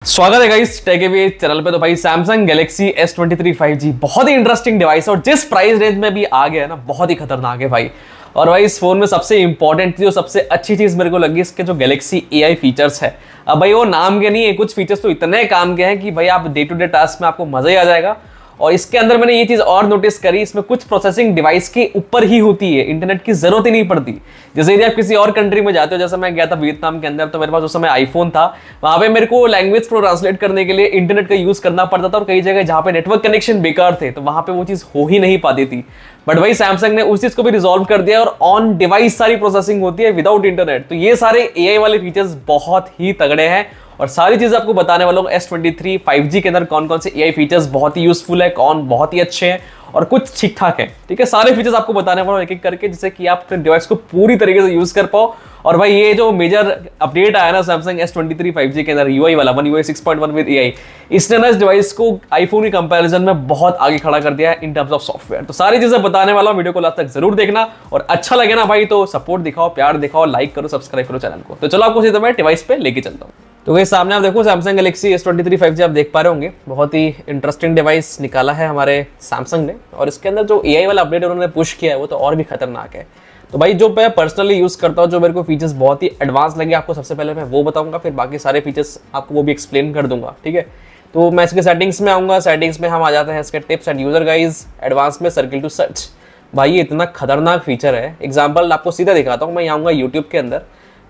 स्वागत है guys take एवी channel पे। तो भाई सैमसंग गैलेक्सी S23 5G बहुत ही इंटरेस्टिंग डिवाइस है और जिस प्राइस रेंज में भी आ गया है ना बहुत ही खतरनाक है भाई। और भाई इस फोन में सबसे इंपॉर्टेंट जो सबसे अच्छी चीज मेरे को लगी इसके जो गैलेक्सी AI फीचर्स है। अब भाई वो नाम के नहीं है, कुछ फीचर्स तो इतने काम के हैं कि भाई आप डे टू डे टास्क में आपको मजा ही आ जाएगा। और इसके अंदर मैंने ये चीज और नोटिस करी, इसमें कुछ प्रोसेसिंग डिवाइस के ऊपर ही होती है, इंटरनेट की जरूरत ही नहीं पड़ती। जैसे यदि आप किसी और कंट्री में जाते हो, जैसे मैं गया था वियतनाम के अंदर, तो मेरे पास उस समय आईफोन था, वहां पे मेरे को लैंग्वेज को ट्रांसलेट करने के लिए इंटरनेट का यूज करना पड़ता था। और कई जगह जहां पे नेटवर्क कनेक्शन बेकार थे तो वहां पे वो चीज हो ही नहीं पाती थी। बट भाई सैमसंग ने उस चीज को भी रिजॉल्व कर दिया और ऑन डिवाइस सारी प्रोसेसिंग होती है विदाउट इंटरनेट। तो ये सारे AI वाले फीचर्स बहुत ही तगड़े हैं और सारी चीज आपको बताने वाला हूं। S23 5G के अंदर कौन कौन से AI फीचर्स बहुत ही यूजफुल है, कौन बहुत ही अच्छे हैं और कुछ ठीक ठाक है। ठीक है, सारे फीचर्स आपको बताने वाला हूं एक एक करके, जिससे कि आप अपने डिवाइस को पूरी तरीके से यूज कर पाओ। और भाई ये जो मेजर अपडेट आया ना सैमसंग S23 5G के अंदर UI वाला One UI 6.1 विद AI, इसने ना इस डिवाइस को आईफोन के कंपैरिजन में बहुत आगे खड़ा कर दिया है इन टर्म्स ऑफ सॉफ्टवेयर। तो सारी चीजें बताने वाला हूं, वीडियो को लास्ट तक जरूर देखना और अच्छा लगे ना भाई तो सपोर्ट दिखाओ, प्यार दिखाओ, लाइक करो, सब्सक्राइब करो चैनल को। तो चलो आपको सीधे मैं डिवाइस पे लेके चलता हूँ। तो भाई सामने आप देखो सैमसंग गैलेक्सी S23 5G आप देख पा रहे होंगे। बहुत ही इंटरेस्टिंग डिवाइस निकाला है हमारे सैमसंग ने और इसके अंदर जो AI वाला अपडेट उन्होंने पुश किया है वो तो और भी खतरनाक है। तो भाई जो मैं पर्सनली यूज करता हूँ, जो मेरे को फीचर्स बहुत ही एडवांस लगे, आपको सबसे पहले मैं वो बताऊंगा, फिर बाकी सारे फीचर्स आपको वो भी एक्सप्लेन कर दूंगा। ठीक है, तो मैं इसके सेटिंग्स में आऊंगा। सेटिंग्स में हम आ जाते हैं इसके tips and user guys, advance में सर्किल टू सर्च। भाई ये इतना खतरनाक फीचर है, एग्जाम्पल आपको सीधा दिखाता हूँ। मैं आऊँगा यूट्यूब के अंदर,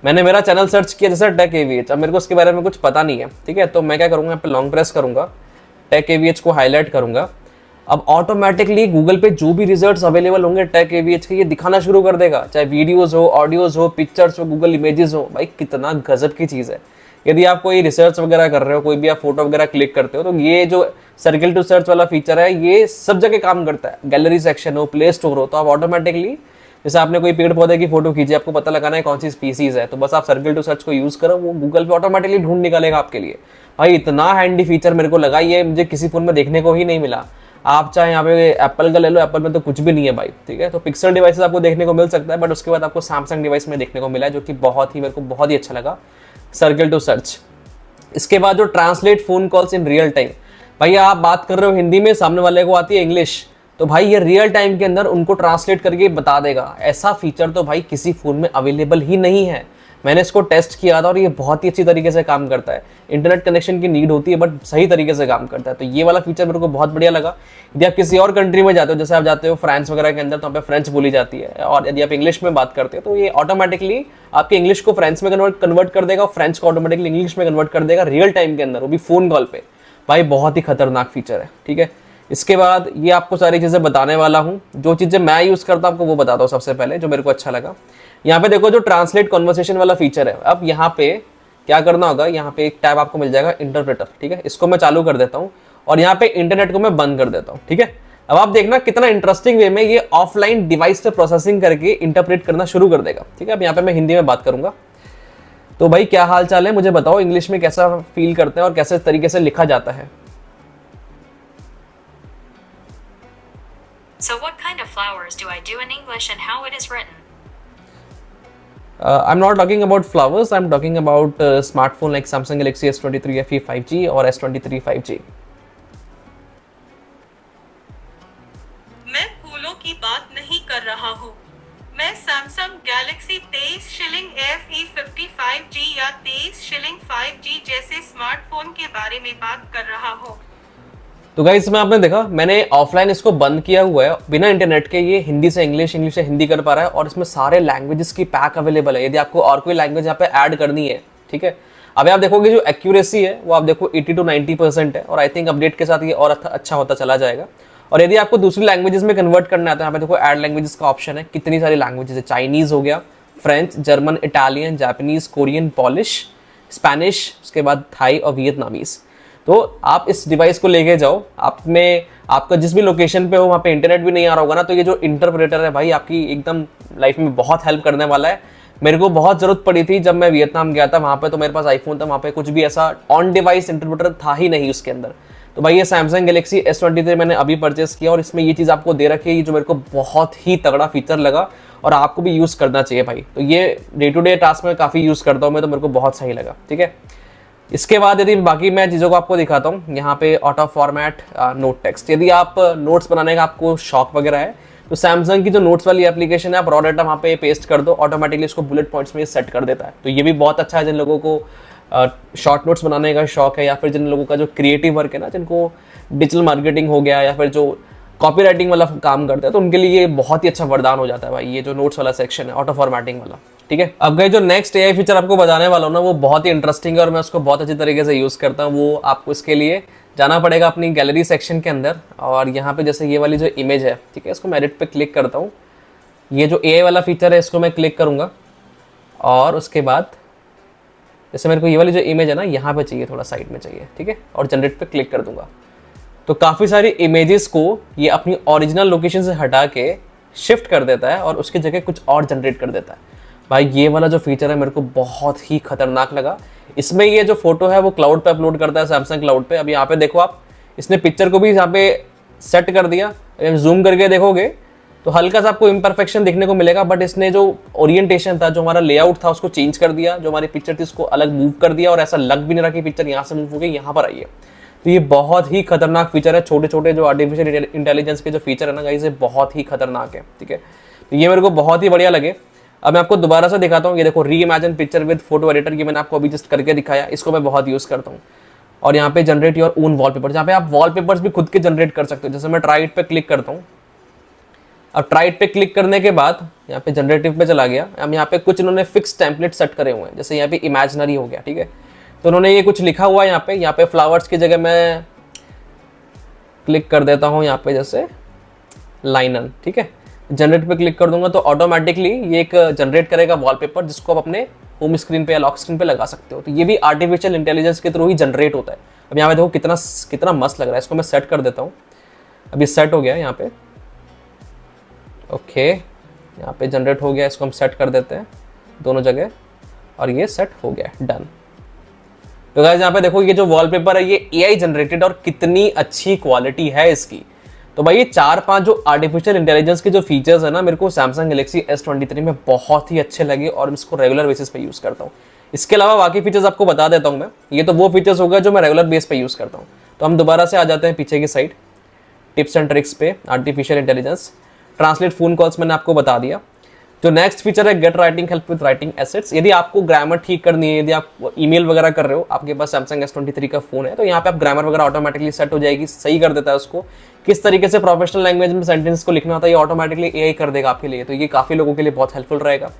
मैंने मेरा चैनल सर्च किया जैसे टेक AVH। अब मेरे को उसके बारे में कुछ पता नहीं है, ठीक है, तो मैं क्या करूँगा, यहाँ पे लॉन्ग प्रेस करूँगा, टेक AVH को हाईलाइट करूँगा। अब ऑटोमेटिकली गूगल पे जो भी रिजल्ट्स अवेलेबल होंगे टेक AVH के, ये दिखाना शुरू कर देगा, चाहे वीडियोस हो, ऑडियोज हो, पिक्चर्स हो, गूगल इमेजेस हो। भाई कितना गजब की चीज़ है। यदि आप कोई रिसर्च वगैरह कर रहे हो, कोई भी आप फोटो वगैरह क्लिक करते हो, तो ये जो सर्किल टू सर्च वाला फीचर है ये सब जगह काम करता है। गैलरी सेक्शन हो, प्ले स्टोर हो, तो आप ऑटोमेटिकली, जैसे आपने कोई पेड़ पौधे की फोटो खींची, आपको पता लगाना है कौन सी स्पीसीज है, तो बस आप सर्किल टू सर्च को यूज करो, वो गूगल पे ऑटोमेटिकली ढूंढ निकालेगा आपके लिए। भाई इतना हैंडी फीचर मेरे को लगा, ये मुझे किसी फोन में देखने को ही नहीं मिला। आप चाहे यहाँ पे एप्पल का ले लो, एप्पल में तो कुछ भी नहीं है भाई। ठीक है, तो पिक्सल डिवाइसेस आपको देखने को मिल सकता है, बट उसके बाद आपको सैमसंग डिवाइस में देखने को मिला है, जो कि बहुत ही मेरे को बहुत ही अच्छा लगा, सर्किल टू सर्च। इसके बाद जो translate phone calls in real time, भाई आप बात कर रहे हो हिंदी में, सामने वाले को आती है इंग्लिश, तो भाई ये रियल टाइम के अंदर उनको ट्रांसलेट करके बता देगा। ऐसा फीचर तो भाई किसी फोन में अवेलेबल ही नहीं है। मैंने इसको टेस्ट किया था और ये बहुत ही अच्छी तरीके से काम करता है। इंटरनेट कनेक्शन की नीड होती है बट सही तरीके से काम करता है, तो ये वाला फीचर मेरे को बहुत बढ़िया लगा। यदि आप किसी और कंट्री में जाते हो, जैसे आप जाते हो फ्रांस वगैरह के अंदर, तो वहाँ पे फ्रेंच बोली जाती है, और यदि आप इंग्लिश में बात करते हो तो ये ऑटोमेटिकली आपके इंग्लिश को फ्रेंच में कन्वर्ट कर देगा और फ्रेंच को ऑटोमेटिकली इंग्लिश में कन्वर्ट कर देगा रियल टाइम के अंदर, वो भी फोन कॉल पे। भाई बहुत ही खतरनाक फीचर है। ठीक है, इसके बाद ये आपको सारी चीज़ें बताने वाला हूँ, जो चीज़ें मैं यूज़ करता हूँ आपको वो बताता हूँ। सबसे पहले जो मेरे को अच्छा लगा, यहाँ पे देखो जो ट्रांसलेट कॉन्वर्सेशन वाला फीचर है। अब यहाँ पे क्या करना होगा, यहाँ पे एक टैब आपको मिल जाएगा इंटरप्रेटर। ठीक है, इसको मैं चालू कर देता हूँ और यहाँ पे इंटरनेट को मैं बंद कर देता हूँ। ठीक है, अब आप देखना कितना इंटरेस्टिंग वे में ये ऑफलाइन डिवाइस पे प्रोसेसिंग करके इंटरप्रेट करना शुरू कर देगा। ठीक है, अब यहाँ पे मैं हिंदी में बात करूंगा। तो भाई क्या हाल चाल है, मुझे बताओ इंग्लिश में कैसा फील करते हैं और कैसे तरीके से लिखा जाता है। So what kind of flowers do I do in English and how it is written? I'm not talking about flowers, I'm talking about smartphone like Samsung Galaxy S23 FE 5G और S23 5G. मैं फूलों की बात नहीं कर रहा हूँ, मैं Samsung Galaxy 23 shilling FE 55G या 23 शिलिंग 5G जैसे स्मार्टफोन के बारे में बात कर रहा हूँ। तो गाइस इसमें आपने देखा, मैंने ऑफलाइन इसको बंद किया हुआ है, बिना इंटरनेट के ये हिंदी से इंग्लिश, इंग्लिश से हिंदी कर पा रहा है और इसमें सारे लैंग्वेजेस की पैक अवेलेबल है। यदि आपको और कोई लैंग्वेज यहाँ पे ऐड करनी है, ठीक है, अब आप देखोगे जो एक्यूरेसी है वो आप देखो 80 to 90% है और आई थिंक अपडेट के साथ ये और अच्छा होता चला जाएगा। और यदि आपको दूसरी लैंग्वेजेस में कन्वर्ट करना है तो यहाँ पे देखो ऐड लैंग्वेजेस का ऑप्शन है। कितनी सारी लैंग्वेजेस है, चाइनीज हो गया, French, German, Italian, Japanese, Korean, polish, Spanish, उसके बाद थाई और वियतनामीज। तो आप इस डिवाइस को लेके जाओ, आप में आपका जिस भी लोकेशन पे हो वहाँ पे इंटरनेट भी नहीं आ रहा होगा ना, तो ये जो इंटरप्रेटर है भाई आपकी एकदम लाइफ में बहुत हेल्प करने वाला है। मेरे को बहुत जरूरत पड़ी थी जब मैं वियतनाम गया था, वहाँ पे तो मेरे पास आईफोन था, वहाँ पे कुछ भी ऐसा ऑन डिवाइस इंटरप्रेटर था ही नहीं उसके अंदर। तो भाई ये सैमसंग गैलेक्सी S23 मैंने अभी परचेस किया और इसमें ये चीज़ आपको दे रखी है, जो मेरे को बहुत ही तगड़ा फीचर लगा और आपको भी यूज़ करना चाहिए भाई। तो ये डे टू डे टास्क में काफ़ी यूज़ करता हूँ मैं, तो मेरे को बहुत सही लगा। ठीक है, इसके बाद यदि बाकी मैं चीज़ों को आपको दिखाता हूँ, यहाँ पे ऑटो फॉर्मेट नोट टेक्स्ट, यदि आप नोट्स बनाने का आपको शौक वगैरह है तो सैमसंग की जो नोट्स वाली एप्लीकेशन है, आप रॉ डाटा वहाँ पे पेस्ट कर दो, ऑटोमेटिकली इसको बुलेट पॉइंट्स में सेट कर देता है। तो ये भी बहुत अच्छा है जिन लोगों को शॉर्ट नोट्स बनाने का शौक है, या फिर जिन लोगों का जो क्रिएटिव वर्क है ना, जिनको डिजिटल मार्केटिंग हो गया या फिर जो कॉपी राइटिंग वाला काम करते हैं, तो उनके लिए ये बहुत ही अच्छा वरदान हो जाता है भाई, ये जो नोट्स वाला सेक्शन है ऑटो फॉर्मेटिंग वाला। ठीक है, अब गए जो नेक्स्ट एआई फीचर आपको बताने वाला हूँ ना, वो बहुत ही इंटरेस्टिंग है और मैं उसको बहुत अच्छी तरीके से यूज़ करता हूँ। वो आपको इसके लिए जाना पड़ेगा अपनी गैलरी सेक्शन के अंदर, और यहाँ पे जैसे ये वाली जो इमेज है, ठीक है, इसको मैं एडिट पे क्लिक करता हूँ। ये जो एआई वाला फीचर है इसको मैं क्लिक करूँगा, और उसके बाद जैसे मेरे को ये वाली जो इमेज है ना यहाँ पे चाहिए, थोड़ा साइड में चाहिए, ठीक है, और जनरेट पे क्लिक कर दूंगा। तो काफ़ी सारी इमेजेस को ये अपनी ओरिजिनल लोकेशन से हटा के शिफ्ट कर देता है और उसकी जगह कुछ और जनरेट कर देता है। भाई ये वाला जो फीचर है मेरे को बहुत ही खतरनाक लगा। इसमें ये जो फोटो है वो क्लाउड पे अपलोड करता है, सैमसंग क्लाउड पे। अब यहाँ पे देखो आप, इसने पिक्चर को भी यहाँ पे सेट कर दिया। अगर जूम करके देखोगे तो हल्का सा आपको इम्परफेक्शन देखने को मिलेगा, बट इसने जो ओरिएंटेशन था, जो हमारा लेआउट था, उसको चेंज कर दिया। जो हमारी पिक्चर थी उसको अलग मूव कर दिया, और ऐसा लग भी नहीं रहा कि पिक्चर यहाँ से मूव हो गई, यहाँ पर आई है। तो ये बहुत ही खतरनाक फीचर है। छोटे छोटे जो आर्टिफिशियल इंटेलिजेंस के जो फीचर है ना गाइस, ये बहुत ही खतरनाक है। ठीक है, तो ये मेरे को बहुत ही बढ़िया लगे। अब मैं आपको दोबारा से दिखाता हूँ। ये देखो, री imagine picture with photo editor, ये मैंने आपको अभी जस्ट करके दिखाया। इसको मैं बहुत यूज करता हूँ। और यहाँ पे जनरेट योर ओन वॉलपेपर, जहाँ पे आप वॉलपेपर्स भी खुद के जनरेट कर सकते हो। जैसे मैं ट्राई इट पे क्लिक करता हूँ। अब ट्राई इट पे क्लिक करने के बाद यहाँ पे जनरेटिव पे चला गया। अब यहाँ पे कुछ इन्होंने फिक्स टेम्पलेट सेट करे हुए हैं, जैसे यहाँ पे इमेजिनरी हो गया। ठीक है, तो उन्होंने ये कुछ लिखा हुआ है यहाँ पे फ्लावर्स की जगह मैं क्लिक कर देता हूँ यहाँ पे जैसे लाइनन। ठीक है, जनरेट पे क्लिक कर दूंगा तो ऑटोमेटिकली ये एक जनरेट करेगा वॉलपेपर, जिसको आप अपने होम स्क्रीन पे या लॉक स्क्रीन पे लगा सकते हो। तो ये भी आर्टिफिशियल इंटेलिजेंस के थ्रू ही जनरेट होता है। अब यहाँ पे देखो कितना मस्त लग रहा है। इसको मैं सेट कर देता हूँ। अभी सेट हो गया यहाँ पे। ओके, यहाँ पे जनरेट हो गया। इसको हम सेट कर देते हैं दोनों जगह, और ये सेट हो गया, डन। तो गाइस यहाँ पे देखो, ये जो वॉलपेपर है ये एआई जनरेटेड, और कितनी अच्छी क्वालिटी है इसकी। तो भाई ये 4-5 जो आर्टिफिशियल इंटेलिजेंस के जो फीचर्स है ना, मेरे को सैमसंग गैलेक्सी S23 में बहुत ही अच्छे लगे, और इसको रेगुलर बेसिस पे यूज़ करता हूँ। इसके अलावा बाकी फीचर्स आपको बता देता हूँ मैं। ये तो वो फीचर्स होगा जो मैं रेगुलर बेस पे यूज़ करता हूँ। तो हम दोबारा से आ जाते हैं पीछे की साइड, टिप्स एंड ट्रिक्स पे, artificial intelligence, translate phone calls मैंने आपको बता दिया। जो नेक्स्ट फीचर है get writing help with writing assets. यदि आपको ग्रामर ठीक करनी है, यदि आप ईमेल वगैरह कर रहे हो, आपके पास सैमसंग S23 का फोन है, तो यहाँ पे आप ग्रामर वगैरह ऑटोमेटिकली सेट हो जाएगी, सही कर देता है उसको। किस तरीके से प्रोफेशनल लैंग्वेज में सेंटेंस को लिखना होता है, ये ऑटोमेटिकली एआई कर देगा आपके लिए। तो ये काफी लोगों के लिए बहुत हेल्पफुल रहेगा।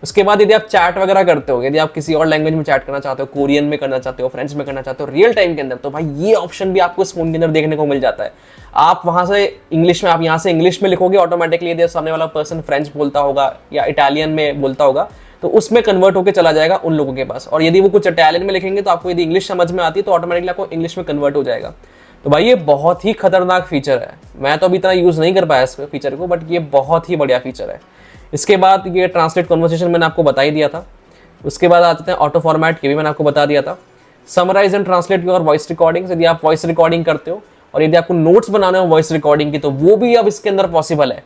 उसके बाद यदि आप चैट वगैरह करते हो, यदि आप किसी और लैंग्वेज में चैट करना चाहते हो, कोरियन में करना चाहते हो, फ्रेंच में करना चाहते हो रियल टाइम के अंदर, तो भाई ये ऑप्शन भी आपको इस फोन के अंदर देखने को मिल जाता है। आप वहां से इंग्लिश में, आप यहाँ से इंग्लिश में लिखोगे, ऑटोमेटिकली यदि सामने वाला पर्सन फ्रेंच बोलता होगा या इटालियन में बोलता होगा, तो उसमें कन्वर्ट होकर चला जाएगा उन लोगों के पास। और यदि वो कुछ इटालियन में लिखेंगे, तो आपको यदि इंग्लिश समझ में आती है तो ऑटोमेटिकली आपको इंग्लिश में कन्वर्ट हो जाएगा। तो भाई ये बहुत ही खतरनाक फीचर है। मैं तो अभी इतना यूज नहीं कर पाया इस फीचर को, बट ये बहुत ही बढ़िया फीचर है। इसके बाद ये ट्रांसलेट कन्वर्सेशन मैंने आपको बता ही दिया था। उसके बाद आते हैं ऑटो फॉर्मेट, के भी मैंने आपको बता दिया था। Summarize and translate your voice recordings, यदि आप वॉइस रिकॉर्डिंग करते हो और यदि आपको नोट्स बनाने हो वॉइस रिकॉर्डिंग की, तो वो भी अब इसके अंदर पॉसिबल है।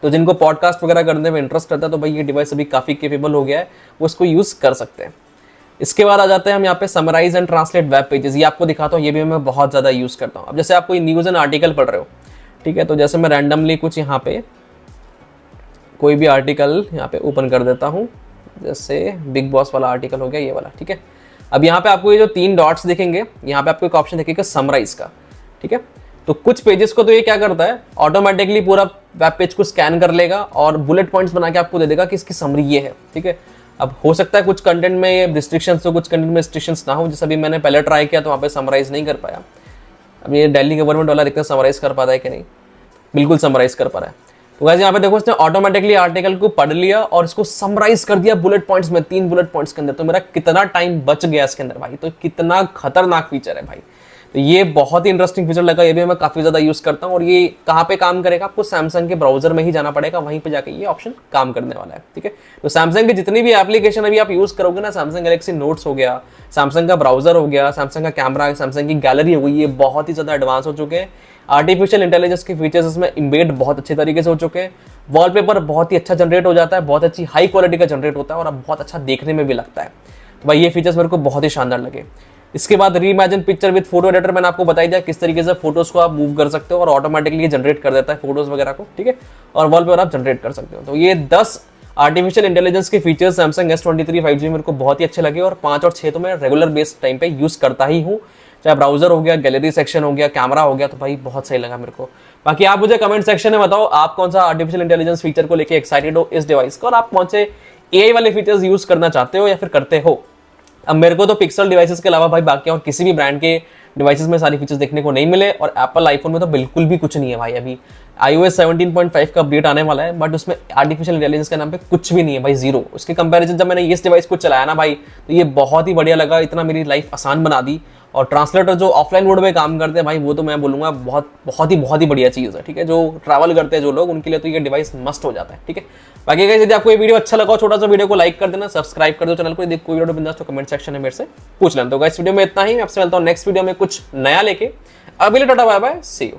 तो जिनको पॉडकास्ट वगैरह करने में इंटरेस्ट रहता है, तो भाई ये डिवाइस अभी काफ़ी केपेबल हो गया है, वो इसको यूज़ कर सकते हैं। इसके बाद आ जाते हैं हम यहाँ पे summarize and translate web pages. ये आपको दिखाता हूँ, ये भी मैं बहुत ज़्यादा यूज़ करता हूँ। अब जैसे आप कोई न्यूज़ एंड आर्टिकल पढ़ रहे हो, ठीक है, तो जैसे मैं रैंडमली कुछ यहाँ पे कोई भी आर्टिकल यहाँ पे ओपन कर देता हूँ, जैसे बिग बॉस वाला आर्टिकल हो गया ये वाला। ठीक है, अब यहाँ पे आपको ये जो 3 डॉट्स दिखेंगे, यहाँ पे आपको एक ऑप्शन दिखेगा समराइज का। ठीक है, तो कुछ पेजेस को तो ये क्या करता है, ऑटोमेटिकली पूरा वेब पेज को स्कैन कर लेगा और बुलेट पॉइंट्स बना के आपको दे देगा कि इसकी समरी ये है। ठीक है, अब हो सकता है कुछ कंटेंट में रिस्ट्रिक्शंस हो, कुछ कंटेंट में रिस्ट्रिक्शंस ना हो। जैसे अभी मैंने पहले ट्राई किया तो वहाँ पे समराइज नहीं कर पाया। अब ये दिल्ली गवर्नमेंट वाला देखते हैं समराइज कर पाता है कि नहीं, बिल्कुल समराइज कर पा रहा है। तो गाइस यहाँ पे देखो, इसने ऑटोमेटिकली आर्टिकल को पढ़ लिया और इसको समराइज कर दिया बुलेट पॉइंट्स में, 3 बुलेट पॉइंट्स के अंदर। तो मेरा कितना टाइम बच गया इसके अंदर भाई। तो कितना खतरनाक फीचर है भाई। तो ये बहुत ही इंटरेस्टिंग फीचर लगा, ये भी मैं काफी ज्यादा यूज करता हूँ। और ये कहाँ पे काम करेगा, आपको सैमसंग के ब्राउजर में ही जाना पड़ेगा, वहीं पे जाके ये ऑप्शन काम करने वाला है। ठीक है, तो सैमसंग की जितनी भी एप्लीकेशन अभी आप यूज करोगे ना, सैमसंग गैलेक्सी नोट्स हो गया, सैमसंग का ब्राउजर हो गया, सैमसंग का कैमरा, सैमसंग की गैलरी हो गई, ये बहुत ही ज्यादा एडवांस हो चुके हैं। आर्टिफिशियल इंटेलिजेंस के फीचर्स इसमें इम्बेड बहुत अच्छे तरीके से हो चुके हैं। वॉलपेपर बहुत ही अच्छा जनरेट हो जाता है, बहुत अच्छी हाई क्वालिटी का जनरेट होता है, और अब बहुत अच्छा देखने में भी लगता है। तो भाई ये फीचर्स मेरे को बहुत ही शानदार लगे। इसके बाद reimagine picture with photo editor, मैंने आपको बताई दिया किस तरीके से फोटोज को आप मूव कर सकते हो और ऑटोमेटिकली जनरेट कर देता है फोटोज वगैरह को, ठीक है, और वॉलपेपर आप जनरेट कर सकते हो। तो ये 10 आर्टिफिशियल इंटेलिजेंस के फीचर्स सैमसंग S23 5G मेरे को बहुत ही अच्छे लगे और 5 और 6 तो मैं रेगुलर बेस टाइम पे यूज करता ही हूँ, चाहे ब्राउजर हो गया, गैलरी सेक्शन हो गया, कैमरा हो गया, तो भाई बहुत सही लगा मेरे को। बाकी आप मुझे कमेंट सेक्शन में बताओ आप कौन सा आर्टिफिशियल इंटेलिजेंस फीचर को लेके एक्साइटेड हो इस डिवाइस को, और आप कौन से AI वाले फीचर्स यूज करना चाहते हो या फिर करते हो। अब मेरे को तो पिक्सल डिवाइसेस के अलावा भाई बाकी और किसी भी ब्रांड के डिवाइसेस में सारी फीचर्स देखने को नहीं मिले, और एप्पल आईफोन में तो बिल्कुल भी कुछ नहीं है भाई। अभी iOS 17.5 का अपडेट आने वाला है, बट उसमें आर्टिफिशियल इंटेलिजेंस के नाम पे कुछ भी नहीं है भाई, जीरो। उसके कंपैरिजन जब मैंने इस डिवाइस को चलाया ना भाई, तो ये बहुत ही बढ़िया लगा, इतना मेरी लाइफ आसान बना दी। और ट्रांसलेटर जो ऑफलाइन मोड में काम करते हैं भाई, वो तो मैं बोलूँगा बहुत ही बढ़िया चीज़ है, ठीक है। जो ट्रैवल करते हैं जो लोग, उनके लिए तो ये डिवाइस मस्ट हो जाता है, ठीक है। बाकी गाइस यदि आपको ये वीडियो अच्छा लगा, छोटा सा वीडियो को लाइक कर देना, सब्सक्राइब कर दो चैनल को, कोई वीडियो बिंदास तो कमेंट सेक्शन में मेरे से पूछ लेना। तो गाइस वीडियो में इतना ही, मैं आपसे मिलता हूँ नेक्स्ट वीडियो में कुछ नया लेके। अभी टाटा बाय बाय, सी यू।